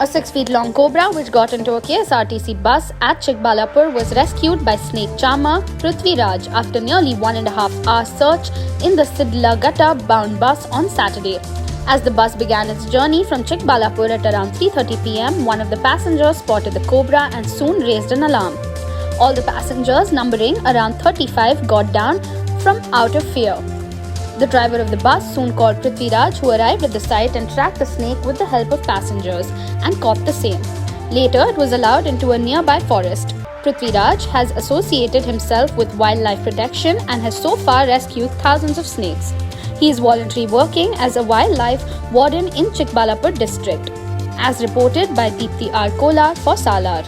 A 6-feet-long cobra which got into a KSRTC bus at Chikkaballapur was rescued by snake charmer Pruthvi Raj after nearly 1.5 hour search in the Salar-bound bus on Saturday. As the bus began its journey from Chikkaballapur at around 3:30 p.m., one of the passengers spotted the cobra and soon raised an alarm. All the passengers, numbering around 35, got down from out of fear. The driver of the bus soon called Pruthvi Raj, who arrived at the site and tracked the snake with the help of passengers and caught the same. Later, it was allowed into a nearby forest. Pruthvi Raj has associated himself with wildlife protection and has so far rescued thousands of snakes. He is voluntarily working as a wildlife warden in Chikkaballapur district, as reported by Pruthvi Raj for Salar.